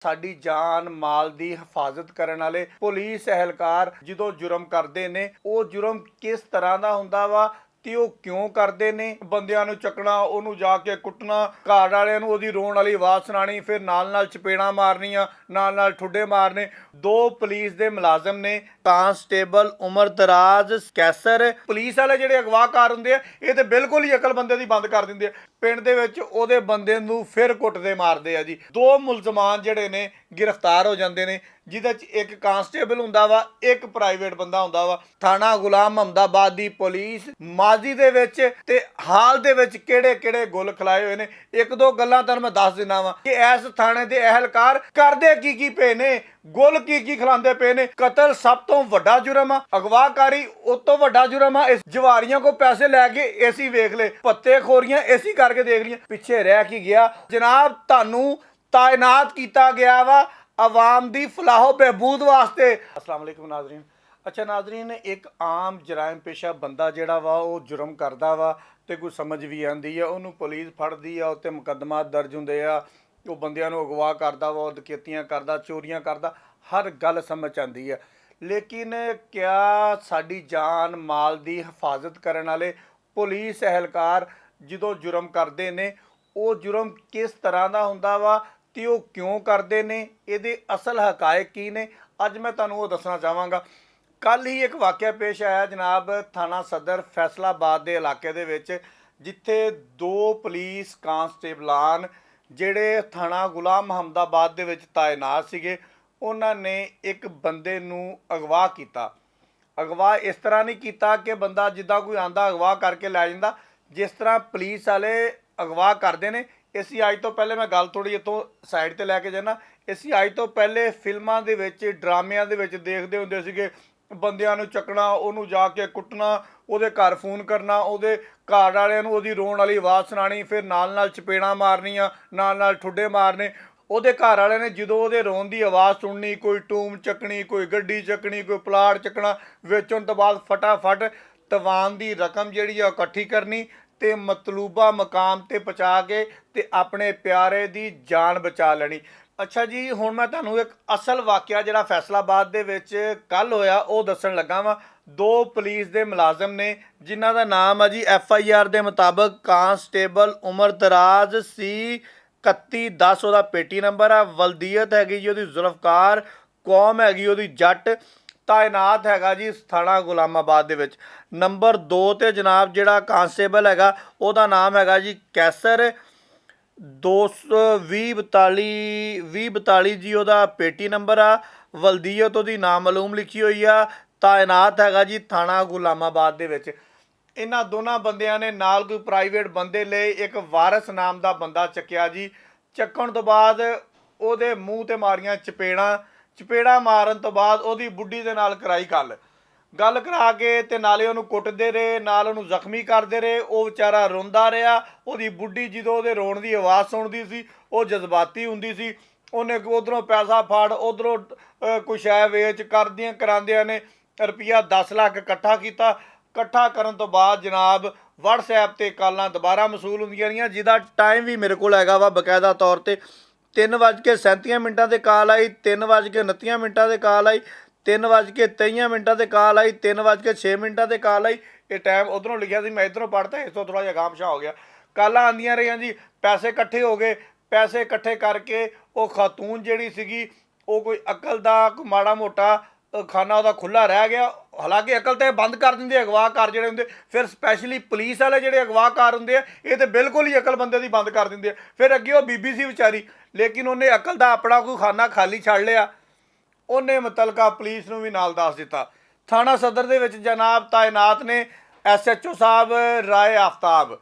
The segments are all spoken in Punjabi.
ਸਾਡੀ ਜਾਨ ਮਾਲ ਦੀ ਹਿਫਾਜ਼ਤ ਕਰਨ ਵਾਲੇ ਪੁਲਿਸ ਅਹਿਲਕਾਰ ਜਦੋਂ ਜੁਰਮ ਕਰਦੇ ਨੇ ਉਹ ਜੁਰਮ ਕਿਸ ਤਰ੍ਹਾਂ ਦਾ ਹੁੰਦਾ ਵਾ ਤੇ ਉਹ ਕਿਉਂ ਕਰਦੇ ਨੇ। ਬੰਦਿਆਂ ਨੂੰ ਚੱਕਣਾ, ਉਹਨੂੰ ਜਾ ਕੇ ਕੁੱਟਣਾ, ਘਰ ਵਾਲਿਆਂ ਨੂੰ ਉਹਦੀ ਰੋਣ ਵਾਲੀ ਆਵਾਜ਼ ਸੁਣਾਣੀ, ਫਿਰ ਨਾਲ ਚਪੇੜਾਂ ਮਾਰਨੀਆਂ, ਨਾਲ ਠੁੱਡੇ ਮਾਰਨੇ। ਦੋ ਪੁਲਿਸ ਦੇ ਮੁਲਾਜ਼ਮ ਨੇ, ਕਾਂਸਟੇਬਲ ਉਮਰਦਰਾਜ ਕੈਸਰ। ਪੁਲਿਸ ਵਾਲੇ ਜਿਹੜੇ ਅਗਵਾਕਾਰ ਹੁੰਦੇ ਆ ਇਹ ਤੇ ਬਿਲਕੁਲ ਹੀ ਅਕਲ ਬੰਦੇ ਦੀ ਬੰਦ ਕਰ ਦਿੰਦੇ ਆ। ਪਿੰਡ ਦੇ ਵਿੱਚ ਉਹਦੇ ਬੰਦੇ ਨੂੰ ਫਿਰ ਕੁੱਟਦੇ ਮਾਰਦੇ ਆ ਜੀ। ਦੋ ਮੁਲਜ਼ਮਾਨ ਜਿਹੜੇ ਨੇ गिरफ्तार हो जाते हैं, जिहदे च एक कांस्टेबल हुंदा वा, एक प्राइवेट बंदा हुंदा वा। थाना गुलाम मोहम्मदाबाद दी पुलिस माजी दे विच ते हाल दे विच किहड़े गुल खिलाए हुए ने। एक दो गल्लां तुहानूं मैं दस दिना वा कि इस थाने दे अहलकार करदे की पे ने, गुल की खिलांदे पे ने। कतल सब तो वड्डा जुर्म आ, अगवाकारी उस तो वड्डा जुर्म आ। इस जवारियां को पैसे लैके एसी वेख ले, पत्ते खोरियां एसी करके देख लिया, पिछे रह की गया जनाब। तुहानूं ਤਾਇਨਾਤ ਕੀਤਾ ਗਿਆ ਵਾ आवाम दी फलाहो बहबूद वास्ते। अस्सलाम वालेकुम नाजरीन। अच्छा नाजरीन, एक आम जराइम पेशा बंदा जिहड़ा वा वो जुर्म करदा वा ते कोई समझ भी आंदी है, उन्होंने पुलिस फड़दी आ, उत्ते मुकदमा दर्ज हुंदे आ, वो बंदियां नूं अगवा करदा वा, डकैतियां करदा, चोरियां करदा, हर गल समझ आंदी है। लेकिन क्या साडी जान माल दी हिफाजत करन वाले पुलिस अहलकार जदों जुर्म करदे ने वो जुर्म किस तरह दा हुंदा वा ਤੇ ਉਹ ਕਿਉਂ ਕਰਦੇ ਨੇ, ਇਹਦੇ ਅਸਲ ਹਕਾਇਕ ਕੀ ਨੇ, ਅੱਜ ਮੈਂ ਤੁਹਾਨੂੰ ਉਹ ਦੱਸਣਾ ਚਾਹਾਂਗਾ। ਕੱਲ ਹੀ ਇੱਕ ਵਾਕਿਆ ਪੇਸ਼ ਆਇਆ ਜਨਾਬ ਥਾਣਾ ਸਦਰ ਫੈਸਲਾਬਾਦ ਦੇ ਇਲਾਕੇ ਦੇ ਵਿੱਚ, ਜਿੱਥੇ ਦੋ ਪੁਲਿਸ ਕਾਂਸਟੇਬਲਾਨ ਜਿਹੜੇ ਥਾਣਾ ਗੁਲਾਮ ਮੁਹੰਮਦਾਬਾਦ ਦੇ ਵਿੱਚ ਤਾਇਨਾਤ ਸੀਗੇ, ਉਹਨਾਂ ਨੇ ਇੱਕ ਬੰਦੇ ਨੂੰ ਅਗਵਾ ਕੀਤਾ। ਅਗਵਾ ਇਸ ਤਰ੍ਹਾਂ ਨਹੀਂ ਕੀਤਾ ਕਿ ਬੰਦਾ ਜਿੱਦਾਂ ਕੋਈ ਆਂਦਾ ਅਗਵਾ ਕਰਕੇ ਲੈ ਜਾਂਦਾ, ਜਿਸ ਤਰ੍ਹਾਂ ਪੁਲਿਸ ਵਾਲੇ ਅਗਵਾ ਕਰਦੇ ਨੇ। इसी अज तो पहले मैं गल थोड़ी इतों साइड ते लैके जाना। इसी अज तो पहले फिल्मां दे विच ड्रामिਆਂ ਦੇ ਵਿੱਚ देखते ਹੁੰਦੇ ਸੀਗੇ, ਬੰਦਿਆਂ ਨੂੰ ਚੱਕਣਾ, ਉਹਨੂੰ ਜਾ ਕੇ ਕੁੱਟਣਾ, ਉਹਦੇ ਘਰ ਫੋਨ ਕਰਨਾ, ਉਹਦੇ ਘਰ ਵਾਲਿਆਂ ਨੂੰ ਉਹਦੀ ਰੋਣ ਵਾਲੀ ਆਵਾਜ਼ ਸੁਣਾਣੀ, ਫਿਰ ਨਾਲ ਚਪੇੜਾਂ ਮਾਰਨੀਆਂ, ਨਾਲ ਠੁੱਡੇ ਮਾਰਨੇ। ਉਹਦੇ ਘਰ ਵਾਲਿਆਂ ਨੇ ਜਦੋਂ ਉਹਦੇ ਰੋਣ ਦੀ ਆਵਾਜ਼ ਸੁਣਨੀ, ਕੋਈ ਟੂਮ ਚੱਕਣੀ, ਕੋਈ ਗੱਡੀ ਚੱਕਣੀ, ਕੋਈ ਪਲਾਟ ਚੱਕਣਾ, ਵੇਚਣ ਤੋਂ ਬਾਅਦ ਫਟਾਫਟ ਤਵਾਨ ਦੀ ਰਕਮ ਜਿਹੜੀ ਆ ਇਕੱਠੀ ਕਰਨੀ ਤੇ मतलूबा मकाम ते पहुँचा के ते अपने प्यारे दी जान बचा लेनी। अच्छा जी, हुण मैं तुहानूं एक असल वाक़या जिहड़ा फैसलाबाद दे विच कल होया वो दस्सण लगा वां। दो पुलिस दे मुलाजम ने जिन्हां दा नाम है जी FIR दे मुताबक कांस्टेबल उमरदराज सी 3110 ਉਹਦਾ पेटी नंबर है, वलदीयत हैगी जी ਉਹਦੀ जुल्फकार, कौम हैगी ਉਹਦੀ जट, ਤਾਇਨਾਤ ਹੈਗਾ ਜੀ ਥਾਣਾ ਗੁਲਾਮਾਬਾਦ ਦੇ ਵਿੱਚ। ਨੰਬਰ 2 ਤੇ ਜਨਾਬ ਜਿਹੜਾ ਕਾਂਸਟੇਬਲ ਹੈਗਾ ਉਹਦਾ ਨਾਮ ਹੈਗਾ ਜੀ ਕੈਸਰ 2042 ਜੀ ਉਹਦਾ ਪੇਟੀ ਨੰਬਰ ਆ, ਵਲਦੀਅਤ ਉਹਦੀ ਨਾਮਾਲੂਮ ਲਿਖੀ ਹੋਈ ਆ। ਤਾਇਨਾਤ ਹੈਗਾ ਜੀ ਥਾਣਾ ਗੁਲਾਮਾਬਾਦ ਦੇ ਵਿੱਚ। ਇਹਨਾਂ ਦੋਨਾਂ ਬੰਦਿਆਂ ਨੇ ਨਾਲ ਕੋਈ ਪ੍ਰਾਈਵੇਟ ਬੰਦੇ ਲਈ ਇੱਕ ਵਾਰਿਸ ਨਾਮ ਦਾ ਬੰਦਾ ਚੱਕਿਆ ਜੀ। ਚੱਕਣ ਤੋਂ ਬਾਅਦ ਉਹਦੇ ਮੂੰਹ ਤੇ ਮਾਰੀਆਂ ਚਪੇੜਾ ਮਾਰਨ ਤੋਂ ਬਾਅਦ ਉਹਦੀ ਬੁੱਢੀ ਦੇ ਨਾਲ ਕਰਾਈ ਗੱਲ ਕਰਾ ਕੇ ਤੇ ਨਾਲੇ ਉਹਨੂੰ ਕੁੱਟਦੇ ਰਹੇ, ਨਾਲ ਉਹਨੂੰ ਜ਼ਖਮੀ ਕਰਦੇ ਰਹੇ। ਉਹ ਵਿਚਾਰਾ ਰੋਂਦਾ ਰਿਹਾ। ਉਹਦੀ ਬੁੱਢੀ ਜਦੋਂ ਉਹਦੇ ਰੋਣ ਦੀ ਆਵਾਜ਼ ਸੁਣਦੀ ਸੀ ਉਹ ਜਜ਼ਬਾਤੀ ਹੁੰਦੀ ਸੀ। ਉਹਨੇ ਉਧਰੋਂ ਪੈਸਾ ਫੜ, ਉਧਰੋਂ ਕੁਛ ਹੈ ਵੇਚ ਕਰਦਿਆਂ ਕਰਾਉਂਦਿਆਂ ਨੇ ਰੁਪਈਆ 10 ਲੱਖ ਇਕੱਠਾ ਕੀਤਾ। ਇਕੱਠਾ ਕਰਨ ਤੋਂ ਬਾਅਦ ਜਨਾਬ WhatsApp ਤੇ ਕਾਲਾਂ ਦੁਬਾਰਾ ਮਸੂਲ ਹੁੰਦੀਆਂ ਰਹੀਆਂ, ਜਿਹਦਾ ਟਾਈਮ ਵੀ ਮੇਰੇ ਕੋਲ ਹੈਗਾ ਵਾ ਬਕਾਇਦਾ ਤੌਰ ਤੇ। 3:37 ਤੇ ਕਾਲ ਆਈ, 3:29 ਤੇ ਕਾਲ ਆਈ, 3:23 ਤੇ ਕਾਲ ਆਈ, 3:06 ਤੇ ਕਾਲ ਆਈ। ਇਹ ਟਾਈਮ ਉਧਰੋਂ ਲਿਖਿਆ ਸੀ, ਮੈਂ ਇੱਧਰੋਂ ਪੜ੍ਹਤਾ, ਇਸ ਤੋਂ ਥੋੜ੍ਹਾ ਜਿਹਾ ਗਾਮਸ਼ਾ ਹੋ ਗਿਆ। ਕਾਲਾਂ ਆਉਂਦੀਆਂ ਰਹੀਆਂ ਜੀ, ਪੈਸੇ ਇਕੱਠੇ ਹੋ ਗਏ। ਪੈਸੇ ਇਕੱਠੇ ਕਰਕੇ ਉਹ ਖਾਤੂਨ ਜਿਹੜੀ ਸੀਗੀ ਉਹ ਕੋਈ ਅਕਲ ਦਾ ਕੋਈ ਮਾੜਾ ਮੋਟਾ ਖਾਨਾ ਉਹਦਾ ਖੁੱਲ੍ਹਾ ਰਹਿ ਗਿਆ। ਹਾਲਾਂਕਿ ਅਕਲ ਤਾਂ ਬੰਦ ਕਰ ਦਿੰਦੇ ਅਗਵਾਕਾਰ ਜਿਹੜੇ ਹੁੰਦੇ। ਫਿਰ ਸਪੈਸ਼ਲੀ ਪੁਲਿਸ ਵਾਲੇ ਜਿਹੜੇ ਅਗਵਾਕਾਰ ਹੁੰਦੇ ਆ ਇਹ ਤਾਂ ਬਿਲਕੁਲ ਹੀ ਅਕਲ ਬੰਦੇ ਦੀ ਬੰਦ ਕਰ ਦਿੰਦੇ ਆ। ਫਿਰ ਅੱਗੇ ਉਹ ਬੀਬੀ ਸੀ ਵਿਚਾਰੀ, ਲੇਕਿਨ ਉਹਨੇ ਅਕਲ ਦਾ ਆਪਣਾ ਕੋਈ ਖਾਨਾ ਖਾਲੀ ਛੱਡ ਲਿਆ। ਉਹਨੇ ਮੁਤਲਕਾ ਪੁਲਿਸ ਨੂੰ ਵੀ ਨਾਲ ਦੱਸ ਦਿੱਤਾ। ਥਾਣਾ ਸਦਰ ਦੇ ਵਿੱਚ ਜਨਾਬ ਤਾਇਨਾਤ ਨੇ SHO ਸਾਹਿਬ ਰਾਏ ਆਫਤਾਬ।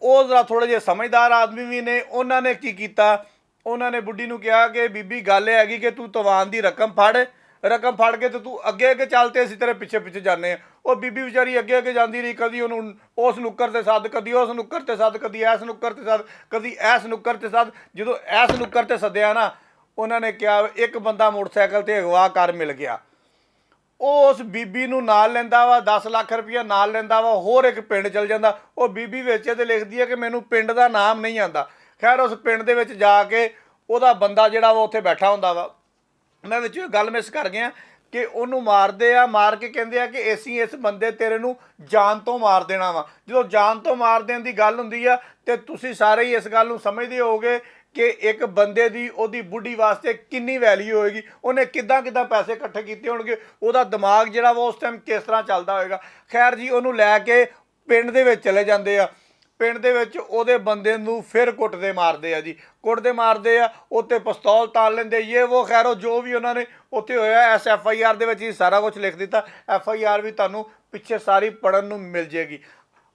ਉਹ ਜ਼ਰਾ ਥੋੜ੍ਹੇ ਜਿਹੇ ਸਮਝਦਾਰ ਆਦਮੀ ਵੀ ਨੇ। ਉਹਨਾਂ ਨੇ ਕੀ ਕੀਤਾ, ਉਹਨਾਂ ਨੇ ਬੁੱਢੀ ਨੂੰ ਕਿਹਾ ਕਿ ਬੀਬੀ ਗੱਲ ਇਹ ਹੈਗੀ ਕਿ ਤੂੰ ਤਵਾਨ ਦੀ ਰਕਮ ਫੜ ਕੇ ਤੇ ਤੂੰ ਅੱਗੇ ਚੱਲ ਤੇ ਅਸੀਂ ਤੇਰੇ ਪਿੱਛੇ ਜਾਂਦੇ ਹਾਂ। ਉਹ ਬੀਬੀ ਵਿਚਾਰੀ ਅੱਗੇ ਜਾਂਦੀ ਰਹੀ। ਕਦੀ ਉਹਨੂੰ ਉਸ ਨੁੱਕਰ ਤੇ ਸੱਦ, ਕਦੀ ਉਸ ਨੁੱਕਰ ਤੇ ਸੱਦ, ਕਦੀ ਇਸ ਨੁੱਕਰ ਤੇ ਸੱਦ, ਕਦੀ ਇਸ ਨੁੱਕਰ ਤੇ ਸੱਦ। ਜਦੋਂ ਇਸ ਨੁੱਕਰ ਤੇ ਸੱਦਿਆ ਨਾ, ਉਹਨਾਂ ਨੇ ਕਿਹਾ ਇੱਕ ਬੰਦਾ ਮੋਟਰਸਾਈਕਲ ਤੇ ਅਗਵਾ ਕਰ ਮਿਲ ਗਿਆ। ਉਹ ਉਸ ਬੀਬੀ ਨੂੰ ਨਾਲ ਲੈਂਦਾ ਵਾ, 10 ਲੱਖ ਰੁਪਈਆ ਨਾਲ ਲੈਂਦਾ ਵਾ, ਹੋਰ ਇੱਕ ਪਿੰਡ ਚਲ ਜਾਂਦਾ। ਉਹ ਬੀਬੀ ਵਿੱਚ ਤੇ ਲਿਖਦੀ ਹੈ ਕਿ ਮੈਨੂੰ ਪਿੰਡ ਦਾ ਨਾਮ ਨਹੀਂ ਆਉਂਦਾ। ਖੈਰ ਉਸ ਪਿੰਡ ਦੇ ਵਿੱਚ ਜਾ ਕੇ ਉਹਦਾ ਬੰਦਾ ਜਿਹੜਾ ਵਾ ਉੱਥੇ ਬੈਠਾ ਹੁੰਦਾ ਵਾ। ਮੈਂ ਵਿੱਚ ਗੱਲ ਮਿਸ ਕਰ ਗਿਆ ਕਿ ਉਹਨੂੰ ਮਾਰਦੇ ਆ, ਮਾਰ ਕੇ ਕਹਿੰਦੇ ਆ ਕਿ ਅਸੀਂ ਇਸ ਬੰਦੇ ਤੇਰੇ ਨੂੰ ਜਾਨ ਤੋਂ ਮਾਰ ਦੇਣਾ ਵਾ। ਜਦੋਂ ਜਾਨ ਤੋਂ ਮਾਰ ਦੇਣ ਦੀ ਗੱਲ ਹੁੰਦੀ ਆ ਤੇ ਤੁਸੀਂ ਸਾਰੇ ਹੀ ਇਸ ਗੱਲ ਨੂੰ ਸਮਝਦੇ ਹੋਗੇ ਕਿ ਇੱਕ ਬੰਦੇ ਦੀ ਉਹਦੀ ਬੁੱਢੀ ਵਾਸਤੇ ਕਿੰਨੀ ਵੈਲਿਊ ਹੋਏਗੀ, ਉਹਨੇ ਕਿੱਦਾਂ ਪੈਸੇ ਇਕੱਠੇ ਕੀਤੇ ਹੋਣਗੇ, ਉਹਦਾ ਦਿਮਾਗ ਜਿਹੜਾ ਵਾ ਉਸ ਟਾਈਮ ਕਿਸ ਤਰ੍ਹਾਂ ਚੱਲਦਾ ਹੋਏਗਾ। ਖੈਰ ਜੀ, ਉਹਨੂੰ ਲੈ ਕੇ ਪਿੰਡ ਦੇ ਵਿੱਚ ਚਲੇ ਜਾਂਦੇ ਆ। ਪਿੰਡ ਦੇ ਵਿੱਚ ਉਹਦੇ ਬੰਦੇ ਨੂੰ ਫਿਰ ਕੁੱਟਦੇ ਮਾਰਦੇ ਆ ਜੀ, ਕੁੱਟਦੇ ਮਾਰਦੇ ਆ, ਉੱਤੇ ਪਿਸਤੌਲ ਤਾਣ ਲੈਂਦੇ, ਇਹ ਉਹ ਖੈਰੋ ਜੋ ਵੀ ਉਹਨਾਂ ਨੇ ਉੱਥੇ ਹੋਇਆ। ਇਸ FIR ਦੇ ਵਿੱਚ ਹੀ ਸਾਰਾ ਕੁਝ ਲਿਖ ਦਿੱਤਾ। FIR ਵੀ ਤੁਹਾਨੂੰ ਪਿੱਛੇ ਸਾਰੀ ਪੜ੍ਹਨ ਨੂੰ ਮਿਲ ਜੇਗੀ।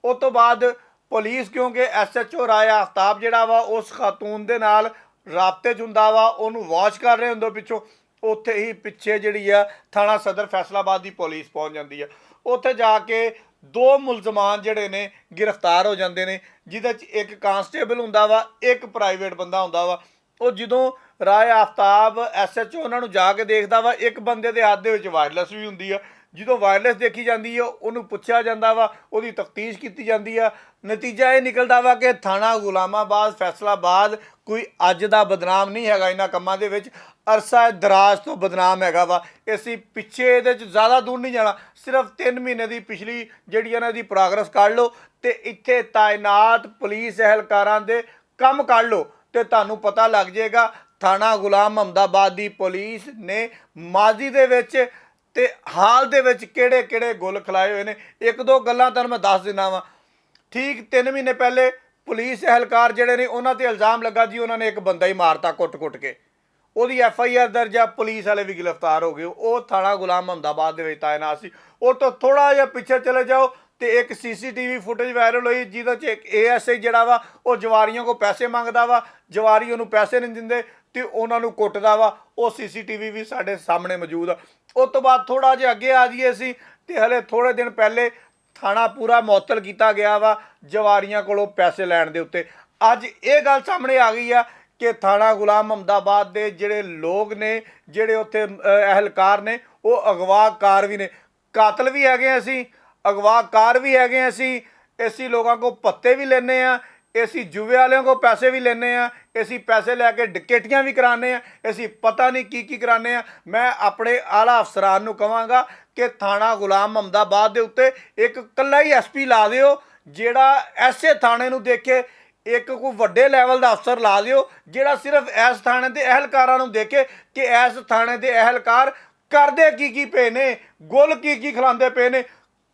ਉਸ ਤੋਂ ਬਾਅਦ ਪੁਲਿਸ, ਕਿਉਂਕਿ SHO ਰਾਇਆ ਆਫਤਾਬ ਜਿਹੜਾ ਵਾ ਉਸ ਖਾਤੂਨ ਦੇ ਨਾਲ ਰਾਬਤੇ 'ਚ ਹੁੰਦਾ ਵਾ, ਉਹਨੂੰ ਵਾਚ ਕਰ ਰਹੇ ਹੁੰਦੇ ਪਿੱਛੋਂ। ਉੱਥੇ ਹੀ ਪਿੱਛੇ ਜਿਹੜੀ ਆ ਥਾਣਾ ਸਦਰ ਫੈਸਲਾਬਾਦ ਦੀ ਪੁਲਿਸ ਪਹੁੰਚ ਜਾਂਦੀ ਆ। ਉੱਥੇ ਜਾ ਕੇ 2 ਮੁਲਜ਼ਮਾਨ ਜਿਹੜੇ ਨੇ ਗ੍ਰਿਫਤਾਰ ਹੋ ਜਾਂਦੇ ਨੇ, ਜਿਹਦੇ 'ਚ ਇੱਕ ਕਾਂਸਟੇਬਲ ਹੁੰਦਾ ਵਾ, ਇੱਕ ਪ੍ਰਾਈਵੇਟ ਬੰਦਾ ਹੁੰਦਾ ਵਾ। ਉਹ ਜਦੋਂ ਰਾਇਆ ਆਫਤਾਬ SHO ਉਹਨਾਂ ਨੂੰ ਜਾ ਕੇ ਦੇਖਦਾ ਵਾ, ਇੱਕ ਬੰਦੇ ਦੇ ਹੱਥ ਦੇ ਵਿੱਚ ਵਾਇਰਲੈਸ ਵੀ ਹੁੰਦੀ ਆ। ਜਦੋਂ ਵਾਇਰਲੈਸ ਦੇਖੀ ਜਾਂਦੀ ਆ, ਉਹਨੂੰ ਪੁੱਛਿਆ ਜਾਂਦਾ ਵਾ, ਉਹਦੀ ਤਫਤੀਸ਼ ਕੀਤੀ ਜਾਂਦੀ ਆ। ਨਤੀਜਾ ਇਹ ਨਿਕਲਦਾ ਵਾ ਕਿ ਥਾਣਾ ਗੁਲਾਮਾਬਾਦ ਫੈਸਲਾਬਾਦ ਕੋਈ ਅੱਜ ਦਾ ਬਦਨਾਮ ਨਹੀਂ ਹੈਗਾ ਇਹਨਾਂ ਕੰਮਾਂ ਦੇ ਵਿੱਚ, ਅਰਸਾ ਦਰਾਜ ਤੋਂ ਬਦਨਾਮ ਹੈਗਾ ਵਾ। ਅਸੀਂ ਪਿੱਛੇ ਇਹਦੇ 'ਚ ਜ਼ਿਆਦਾ ਦੂਰ ਨਹੀਂ ਜਾਣਾ, ਸਿਰਫ 3 ਮਹੀਨੇ ਦੀ ਪਿਛਲੀ ਜਿਹੜੀ ਇਹਨਾਂ ਦੀ ਪ੍ਰੋਗਰੈਸ ਕੱਢ ਲਓ ਤੇ ਇੱਥੇ ਤਾਇਨਾਤ ਪੁਲਿਸ ਅਹਿਲਕਾਰਾਂ ਦੇ ਕੰਮ ਕੱਢ ਲਓ ਤੇ ਤੁਹਾਨੂੰ ਪਤਾ ਲੱਗ ਜਾਏਗਾ ਥਾਣਾ ਗੁਲਾਮ ਮੁਹੰਮਦਾਬਾਦ ਦੀ ਪੁਲਿਸ ਨੇ ਮਾਜ਼ੀ ਦੇ ਵਿੱਚ ਤੇ ਹਾਲ ਦੇ ਵਿੱਚ ਕਿਹੜੇ ਗੁੱਲ ਖਿਲਾਏ ਹੋਏ ਨੇ। 1-2 ਗੱਲਾਂ ਤੁਹਾਨੂੰ ਮੈਂ ਦੱਸ ਦਿੰਦਾ ਵਾਂ। ਠੀਕ 3 ਮਹੀਨੇ ਪਹਿਲੇ ਪੁਲਿਸ ਅਹਿਲਕਾਰ ਜਿਹੜੇ ਨੇ ਉਹਨਾਂ 'ਤੇ ਇਲਜ਼ਾਮ ਲੱਗਾ ਜੀ ਉਹਨਾਂ ਨੇ ਇੱਕ ਬੰਦਾ ਹੀ ਮਾਰਤਾ ਕੁੱਟ ਕੇ, ਉਹਦੀ FIR ਦਰਜ ਆ, ਪੁਲਿਸ ਵਾਲੇ ਵੀ ਗ੍ਰਿਫਤਾਰ ਹੋ ਗਏ। ਉਹ ਥਾਣਾ ਗੁਲਾਮ ਮੁਹੰਮਦਾਬਾਦ ਦੇ ਵਿੱਚ ਤਾਇਨਾਤ ਸੀ। ਉਹ ਤੋਂ ਥੋੜ੍ਹਾ ਜਿਹਾ ਪਿੱਛੇ ਚਲੇ ਜਾਓ ਤੇ ਇੱਕ CCTV ਫੁਟੇਜ ਵਾਇਰਲ ਹੋਈ ਜਿਹਦੇ 'ਚ ਇੱਕ ASI ਜਿਹੜਾ ਵਾ ਉਹ ਜਵਾਰੀਆਂ ਕੋਲ ਪੈਸੇ ਮੰਗਦਾ ਵਾ, ਜਵਾਰੀ ਉਹਨੂੰ ਪੈਸੇ ਨਹੀਂ ਦਿੰਦੇ ਤੇ ਉਹਨਾਂ ਨੂੰ ਕੁੱਟਦਾ ਵਾ। ਉਹ CCTV ਵੀ ਸਾਡੇ ਸਾਹਮਣੇ ਮੌਜੂਦ ਆ। ਉਸ ਤੋਂ ਬਾਅਦ ਥੋੜ੍ਹਾ ਜਿਹਾ ਅੱਗੇ ਆ ਜਾਈਏ ਅਸੀਂ ਤੇ ਹਲੇ ਥੋੜ੍ਹੇ ਦਿਨ ਪਹਿਲੇ ਥਾਣਾ ਪੂਰਾ ਮੁਅੱਤਲ ਕੀਤਾ ਗਿਆ ਵਾ ਜਵਾਰੀਆਂ ਕੋਲੋਂ ਪੈਸੇ ਲੈਣ ਦੇ ਉੱਤੇ। ਅੱਜ ਇਹ ਗੱਲ ਸਾਹਮਣੇ ਆ ਗਈ ਆ ਕਿ ਥਾਣਾ ਗੁਲਾਮ ਮੁਹੰਮਦਾਬਾਦ ਦੇ ਜਿਹੜੇ ਲੋਕ ਨੇ, ਜਿਹੜੇ ਉੱਥੇ ਅਹਿਲਕਾਰ ਨੇ, ਉਹ ਅਗਵਾਕਾਰ ਵੀ ਨੇ, ਕਾਤਲ ਵੀ ਹੈਗੇ ਅਸੀਂ, ਅਗਵਾਕਾਰ ਵੀ ਹੈਗੇ ਅਸੀਂ ਲੋਕਾਂ ਕੋਲ ਪੱਤੇ ਵੀ ਲੈਂਦੇ ਆ, ਅਸੀਂ ਜੂਏ ਵਾਲਿਆਂ ਕੋਲ ਪੈਸੇ ਵੀ ਲੈਂਦੇ ਆ, ਅਸੀਂ ਪੈਸੇ ਲੈ ਕੇ ਡਕੈਤੀਆਂ ਵੀ ਕਰਾਉਂਦੇ ਆ, ਅਸੀਂ ਪਤਾ ਨਹੀਂ ਕੀ ਕਰਾਉਂਦੇ ਆ। ਮੈਂ ਆਪਣੇ ਆਲਾ ਅਫਸਰਾਂ ਨੂੰ ਕਹਾਂਗਾ ਕਿ ਥਾਣਾ ਗੁਲਾਮ ਮੁਹੰਮਦਾਬਾਦ ਦੇ ਉੱਤੇ ਇੱਕ ਇਕੱਲਾ ਹੀ SP ਲਾ ਦਿਓ ਜਿਹੜਾ ਐਸੇ ਥਾਣੇ ਨੂੰ ਦੇਖੇ, ਇੱਕ ਕੋਈ ਵੱਡੇ ਲੈਵਲ ਦਾ ਅਫਸਰ ਲਾ ਦਿਓ ਜਿਹੜਾ ਸਿਰਫ ਇਸ ਥਾਣੇ ਦੇ ਅਹਿਲਕਾਰਾਂ ਨੂੰ ਦੇਖੇ ਕਿ ਇਸ ਥਾਣੇ ਦੇ ਅਹਿਲਕਾਰ ਕਰਦੇ ਕੀ ਪਏ ਨੇ, ਗੁੱਲ ਕੀ ਖਿਲਾਉਂਦੇ ਪਏ ਨੇ।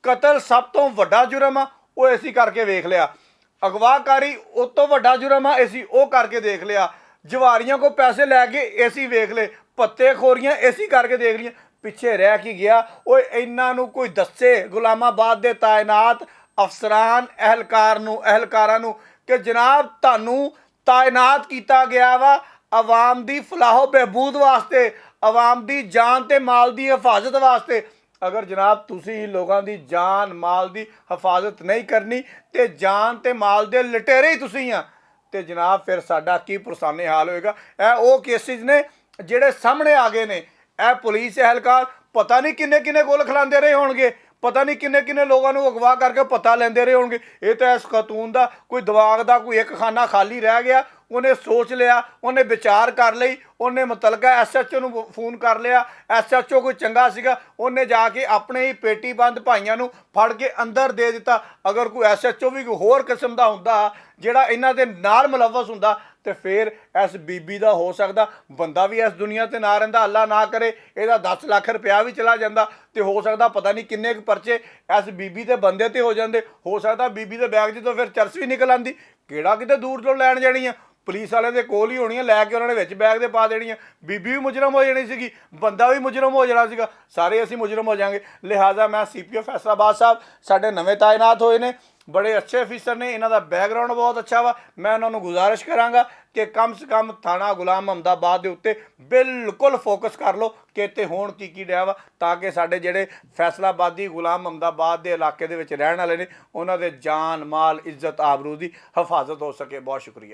ਕਤਲ ਸਭ ਤੋਂ ਵੱਡਾ ਜੁਰਮ ਆ, ਉਹ ਅਸੀਂ ਕਰਕੇ ਵੇਖ ਲਿਆ। ਅਗਵਾਕਾਰੀ ਉਸ ਤੋਂ ਵੱਡਾ ਜੁਰਮ ਆ, ਅਸੀਂ ਉਹ ਕਰਕੇ ਦੇਖ ਲਿਆ। ਜਵਾਰੀਆਂ ਕੋ ਪੈਸੇ ਲੈ ਕੇ ਅਸੀਂ ਵੇਖ ਲਏ, ਪੱਤੇ ਖੋਰੀਆਂ ਅਸੀਂ ਕਰਕੇ ਦੇਖ ਲਈਆਂ। ਪਿੱਛੇ ਰਹਿ ਕੀ ਗਿਆ? ਓਏ ਇਹਨਾਂ ਨੂੰ ਕੋਈ ਦੱਸੇ ਗੁਲਾਮਾਬਾਦ ਦੇ ਤਾਇਨਾਤ ਅਫਸਰਾਨ ਅਹਿਲਕਾਰਾਂ ਨੂੰ ਕਿ ਜਨਾਬ ਤੁਹਾਨੂੰ ਤਾਇਨਾਤ ਕੀਤਾ ਗਿਆ ਵਾ ਆਵਾਮ ਦੀ ਫਲਾਹੋ ਬਹਿਬੂਦ ਵਾਸਤੇ, ਆਵਾਮ ਦੀ ਜਾਨ ਤੇ ਮਾਲ ਦੀ ਹਿਫਾਜ਼ਤ ਵਾਸਤੇ। ਅਗਰ ਜਨਾਬ ਤੁਸੀਂ ਲੋਕਾਂ ਦੀ ਜਾਨ ਮਾਲ ਦੀ ਹਿਫਾਜ਼ਤ ਨਹੀਂ ਕਰਨੀ ਤੇ ਜਾਨ ਤੇ ਮਾਲ ਦੇ ਲਟੇਰੇ ਹੀ ਤੁਸੀਂ ਆ ਤੇ ਜਨਾਬ ਫਿਰ ਸਾਡਾ ਕੀ ਪੁਰਸਾਨੇ ਹਾਲ ਹੋਏਗਾ। ਇਹ ਉਹ ਕੇਸਿਸ ਨੇ ਜਿਹੜੇ ਸਾਹਮਣੇ ਆ ਗਏ ਨੇ। ਇਹ ਪੁਲਿਸ ਅਹਿਲਕਾਰ ਪਤਾ ਨਹੀਂ ਕਿੰਨੇ ਗੋਲ ਖਿਲਾਉਂਦੇ ਰਹੇ ਹੋਣਗੇ, ਪਤਾ ਨਹੀਂ ਕਿੰਨੇ ਲੋਕਾਂ ਨੂੰ ਅਗਵਾ ਕਰਕੇ ਪਤਾ ਲੈਂਦੇ ਰਹੇ ਹੋਣਗੇ। ਇਹ ਤਾਂ ਇਸ ਖਾਤੂਨ ਦਾ ਕੋਈ ਦਿਮਾਗ ਦਾ ਕੋਈ ਇੱਕ ਖਾਨਾ ਖਾਲੀ ਰਹਿ ਗਿਆ, ਉਹਨੇ ਸੋਚ ਲਿਆ, ਉਹਨੇ ਵਿਚਾਰ ਕਰ ਲਈ, ਉਹਨੇ ਮੁਤਲਕਾ SHO ਨੂੰ ਫੋਨ ਕਰ ਲਿਆ। SHO ਕੋਈ ਚੰਗਾ ਸੀਗਾ, ਉਹਨੇ ਜਾ ਕੇ ਆਪਣੇ ਹੀ ਪੇਟੀ ਬੰਦ ਭਾਈਆਂ ਨੂੰ ਫੜ ਕੇ ਅੰਦਰ ਦੇ ਦਿੱਤਾ। ਅਗਰ ਕੋਈ SHO ਵੀ ਕੋਈ ਹੋਰ ਕਿਸਮ ਦਾ ਹੁੰਦਾ ਜਿਹੜਾ ਇਹਨਾਂ ਦੇ ਨਾਲ ਮੁਲਵਸ ਹੁੰਦਾ ਤੇ ਫਿਰ ਇਸ ਬੀਬੀ ਦਾ ਹੋ ਸਕਦਾ ਬੰਦਾ ਵੀ ਇਸ ਦੁਨੀਆ ਤੇ ਨਾ ਰਹਿੰਦਾ, ਅੱਲਾ ਨਾ ਕਰੇ ਇਹਦਾ 10 ਲੱਖ ਰੁਪਇਆ ਵੀ ਚਲਾ ਜਾਂਦਾ ਤੇ ਹੋ ਸਕਦਾ ਪਤਾ ਨਹੀਂ ਕਿੰਨੇ ਕੁ ਪਰਚੇ ਇਸ ਬੀਬੀ ਦੇ ਬੰਦੇ ਤੇ ਹੋ ਜਾਂਦੇ। ਹੋ ਸਕਦਾ ਬੀਬੀ ਦੇ ਬੈਗ 'ਚ ਤੋਂ ਫਿਰ ਚਰਸ ਵੀ ਨਿਕਲ ਆਉਂਦੀ, ਕਿਹੜਾ ਕਿਤੇ ਦੂਰ ਤੋਂ ਲੈਣ ਜਾਣੀ ਆ, ਪੁਲਿਸ ਵਾਲਿਆਂ ਦੇ ਕੋਲ ਹੀ ਹੋਣੀਆਂ, ਲੈ ਕੇ ਉਹਨਾਂ ਨੇ ਵਿੱਚ ਬੈਗ ਦੇ ਪਾ ਦੇਣੀਆਂ। ਬੀਬੀ ਵੀ ਮੁਜਰਮ ਹੋ ਜਾਣੀ ਸੀਗੀ, ਬੰਦਾ ਵੀ ਮੁਜਰਮ ਹੋ ਜਾਣਾ ਸੀਗਾ, ਸਾਰੇ ਅਸੀਂ ਮੁਜਰਮ ਹੋ ਜਾਵਾਂਗੇ। ਲਿਹਾਜ਼ਾ ਮੈਂ CPO ਫੈਸਲਾਬਾਦ ਸਾਹਿਬ ਸਾਡੇ ਨਵੇਂ ਤਾਇਨਾਤ ਹੋਏ ਨੇ, ਬੜੇ ਅੱਛੇ ਅਫੀਸਰ ਨੇ, ਇਹਨਾਂ ਦਾ ਬੈਕਗਰਾਉਂਡ ਬਹੁਤ ਅੱਛਾ ਵਾ। ਮੈਂ ਉਹਨਾਂ ਨੂੰ ਗੁਜ਼ਾਰਿਸ਼ ਕਰਾਂਗਾ ਕਿ ਕਮ ਸੇ ਕਮ ਥਾਣਾ ਗੁਲਾਮ ਮੁਹੰਮਦਾਬਾਦ ਦੇ ਉੱਤੇ ਬਿਲਕੁਲ ਫੋਕਸ ਕਰ ਲਓ ਕਿ ਇੱਥੇ ਹੋਣ ਕੀ ਡਿਆ ਵਾ, ਤਾਂ ਕਿ ਸਾਡੇ ਜਿਹੜੇ ਫੈਸਲਾਬਾਦੀ ਗੁਲਾਮ ਮੁਹੰਮਦਾਬਾਦ ਦੇ ਇਲਾਕੇ ਦੇ ਵਿੱਚ ਰਹਿਣ ਵਾਲੇ ਨੇ ਉਹਨਾਂ ਦੇ ਜਾਨ ਮਾਲ ਇੱਜ਼ਤ ਆਬਰੂ ਦੀ ਹਿਫਾਜ਼ਤ ਹੋ ਸਕੇ। ਬਹੁਤ ਸ਼ੁਕਰੀਆ।